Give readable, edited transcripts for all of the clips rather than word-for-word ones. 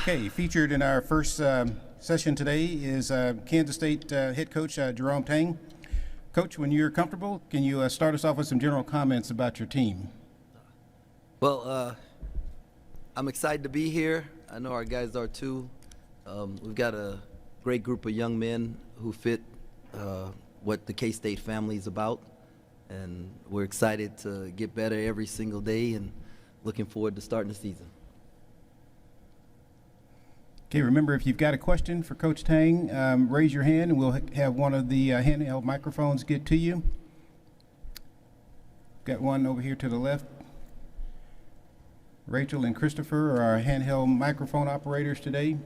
Okay, featured in our first session today is Kansas State head coach Jerome Tang. Coach, when you're comfortable, can you start us off with some general comments about your team? Well, I'm excited to be here. I know our guys are too. We've got a great group of young men who fit what the K-State family is about, and we're excited to get better every single day and looking forward to starting the season. Okay, remember, if you've got a question for Coach Tang, raise your hand and we'll have one of the handheld microphones get to you. Got one over here to the left. Rachel and Christopher are our handheld microphone operators today.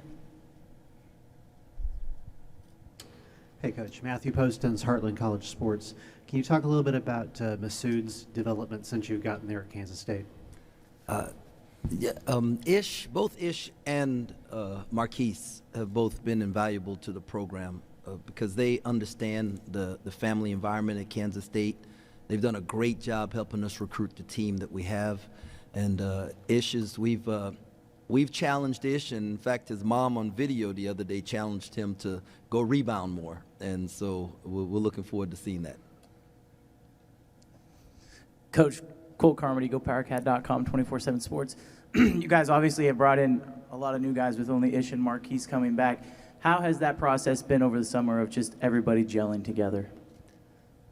Hey, Coach. Matthew Postons, Heartland College Sports. Can you talk a little bit about Masood's development since you've gotten there at Kansas State? Both Ish and Marquise have both been invaluable to the program because they understand the family environment at Kansas State. They've done a great job helping us recruit the team that we have. And we've challenged Ish, and in fact, his mom on video the other day challenged him to go rebound more. And so we're looking forward to seeing that. Coach Cole Carmody, GoPowerCat.com, 24/7 Sports. You guys obviously have brought in a lot of new guys with only Ish and Marquise coming back. How has that process been over the summer of just everybody gelling together?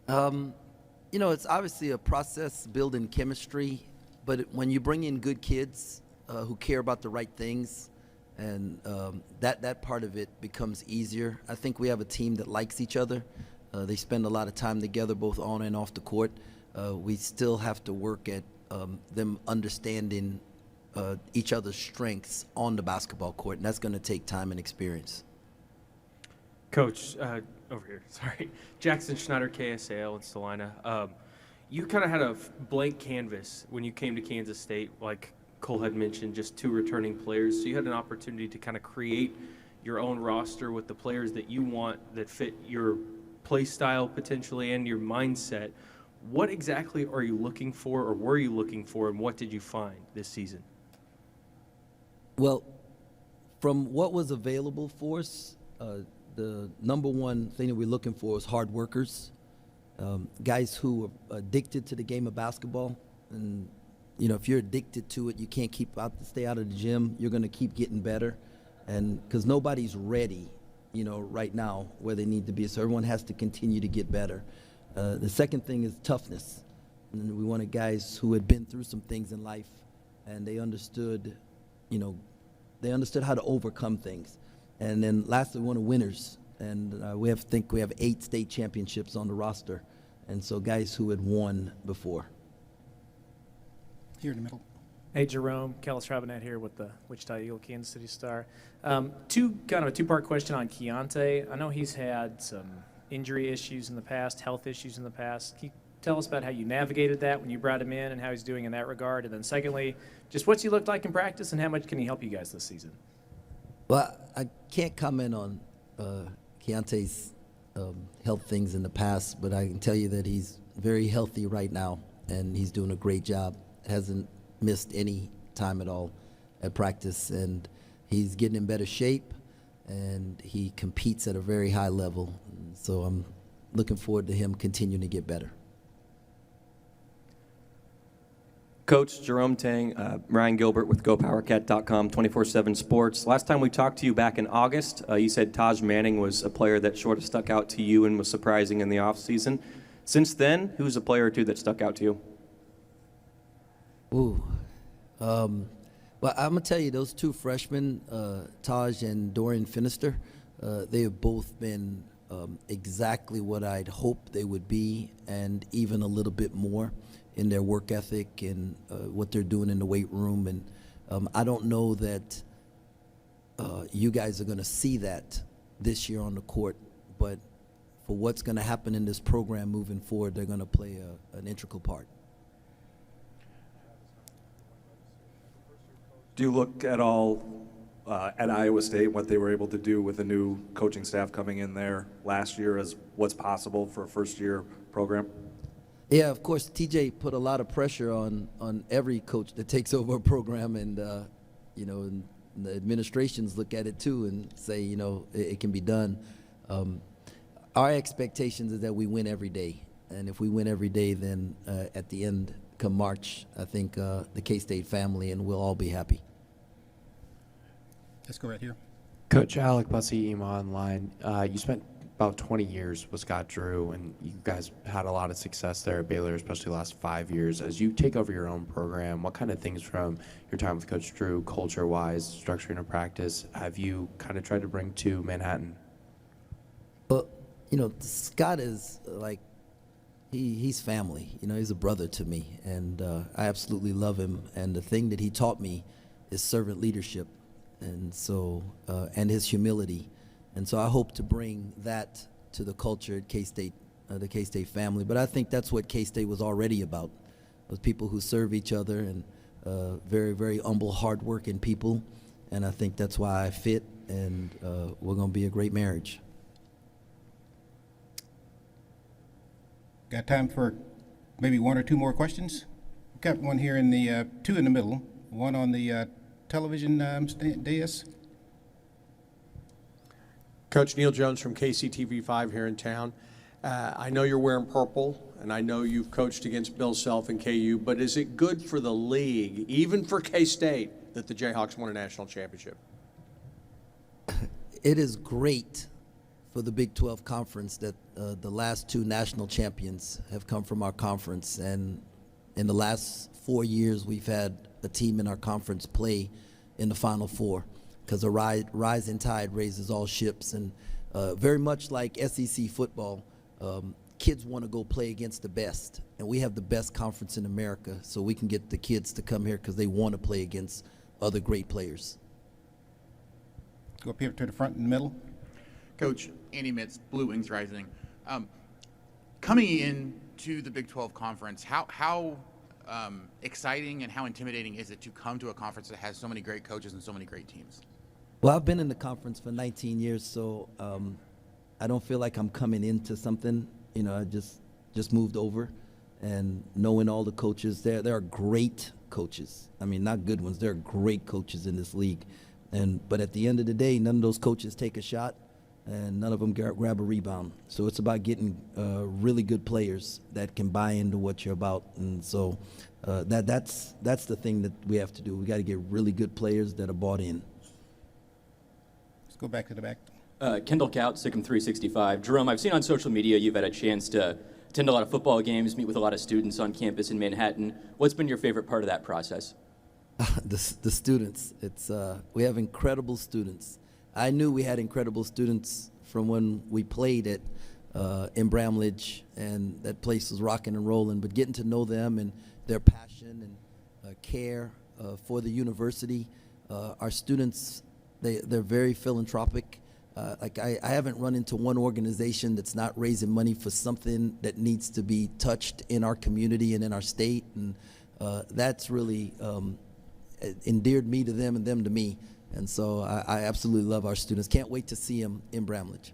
It's obviously a process building chemistry, but when you bring in good kids who care about the right things, and that part of it becomes easier. I think we have a team that likes each other. They spend a lot of time together, both on and off the court. We still have to work at them understanding each other's strengths on the basketball court, and that's going to take time and experience. Coach, over here, sorry. Jackson Schneider, KSAL in Salina. You kind of had a blank canvas when you came to Kansas State, like Cole had mentioned, just 2 returning players. So you had an opportunity to kind of create your own roster with the players that you want that fit your play style potentially and your mindset. What exactly are you looking for, or were you looking for, and what did you find this season? Well, from what was available for us, the number one thing that we're looking for is hard workers, guys who are addicted to the game of basketball. And, if you're addicted to it, you can't stay out of the gym. You're going to keep getting better. And because nobody's ready, right now where they need to be. So everyone has to continue to get better. The second thing is toughness. And we wanted guys who had been through some things in life, and they understood how to overcome things. And then lastly, we wanted winners. And we have 8 state championships on the roster. And so guys who had won before. Here in the middle. Hey, Jerome, Kellis Robinette here with the Wichita Eagle Kansas City Star. Kind of a two-part question on Keontae. I know he's had some injury issues in the past, health issues in the past. Can you tell us about how you navigated that when you brought him in and how he's doing in that regard? And then secondly, just what's he looked like in practice and how much can he help you guys this season? Well, I can't comment on Keontae's health things in the past, but I can tell you that he's very healthy right now, and he's doing a great job. Hasn't missed any time at all at practice, and he's getting in better shape, and he competes at a very high level. So I'm looking forward to him continuing to get better. Coach Jerome Tang, Ryan Gilbert with GoPowerCat.com, 24/7 Sports. Last time we talked to you back in August, you said Taj Manning was a player that sort of stuck out to you and was surprising in the offseason. Since then, who's a player or two that stuck out to you? Well, I'm going to tell you, those 2 freshmen, Taj and Dorian Finister, they have both been exactly what I'd hoped they would be, and even a little bit more in their work ethic and what they're doing in the weight room. And I don't know that you guys are going to see that this year on the court, but for what's going to happen in this program moving forward, they're going to play an integral part. Do you look at all at Iowa State, what they were able to do with the new coaching staff coming in there last year as what's possible for a first-year program? Yeah, of course, TJ put a lot of pressure on every coach that takes over a program, and the administrations look at it too and say, you know, it can be done. Our expectations is that we win every day. And if we win every day, then at the end, come March, I think the K-State family and we'll all be happy. Let's go right here. Coach Alec Bussey, EMA Online. You spent about 20 years with Scott Drew, and you guys had a lot of success there at Baylor, especially the last 5 years. As you take over your own program, what kind of things from your time with Coach Drew, culture-wise, structuring a practice, have you kind of tried to bring to Manhattan? Well, you know, Scott is like, he's family. You know, he's a brother to me, and I absolutely love him. And the thing that he taught me is servant leadership, and so and his humility. And so I hope to bring that to the culture at K-State, the K-State family. But I think that's what K-State was already about, was people who serve each other and very, very humble, hard-working people. And I think that's why I fit, and we're going to be a great marriage. Got time for maybe one or two more questions? We've got one here in the, two in the middle, one on the television dais. Coach Neil Jones from KCTV5 here in town. I know you're wearing purple, and I know you've coached against Bill Self and KU, but is it good for the league, even for K-State, that the Jayhawks won a national championship? It is great for the Big 12 Conference that the last two national champions have come from our conference. And in the last 4 years, we've had a team in our conference play in the Final Four, because a rising tide raises all ships. And very much like SEC football, kids want to go play against the best. And we have the best conference in America, so we can get the kids to come here because they want to play against other great players. Go up here to the front in the middle. Coach, Andy Mitz, Blue Wings Rising. Coming into the Big 12 Conference, how exciting and how intimidating is it to come to a conference that has so many great coaches and so many great teams? Well, I've been in the conference for 19 years, so I don't feel like I'm coming into something. You know, I just moved over, and knowing all the coaches there are great coaches. I mean, not good ones. There are great coaches in this league. But at the end of the day, none of those coaches take a shot, and none of them grab a rebound. So it's about getting really good players that can buy into what you're about. And so that's the thing that we have to do. We got to get really good players that are bought in. Let's go back to the back. Kendall Kaut, Sikkim 365. Jerome, I've seen on social media you've had a chance to attend a lot of football games, meet with a lot of students on campus in Manhattan. What's been your favorite part of that process? The students. We have incredible students. I knew we had incredible students from when we played in Bramlage, and that place was rocking and rolling. But getting to know them and their passion and care for the university, our students, they're very philanthropic. Like I haven't run into one organization that's not raising money for something that needs to be touched in our community and in our state, and that's really endeared me to them and them to me. And so I absolutely love our students. Can't wait to see them in Bramlage.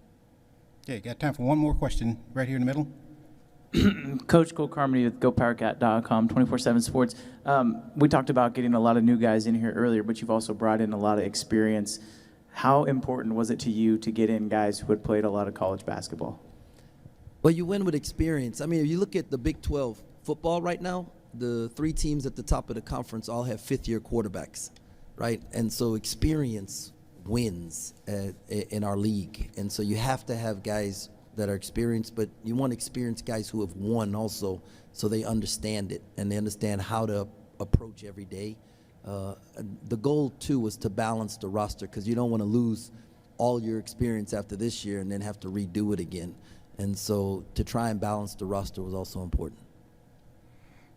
Okay, got time for one more question right here in the middle. Coach Cole Carmody with GoPowerCat.com, 24/7 Sports. We talked about getting a lot of new guys in here earlier, but you've also brought in a lot of experience. How important was it to you to get in guys who had played a lot of college basketball? Well, you win with experience. I mean, if you look at the Big 12 football right now, the three teams at the top of the conference all have fifth-year quarterbacks, right? And so experience wins in our league. And so you have to have guys that are experienced, but you want experienced guys who have won also, so they understand it and they understand how to approach every day. The goal, too, was to balance the roster, because you don't want to lose all your experience after this year and then have to redo it again. And so to try and balance the roster was also important.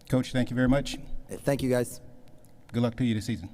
Coach, thank you very much. Thank you, guys. Good luck to you this season.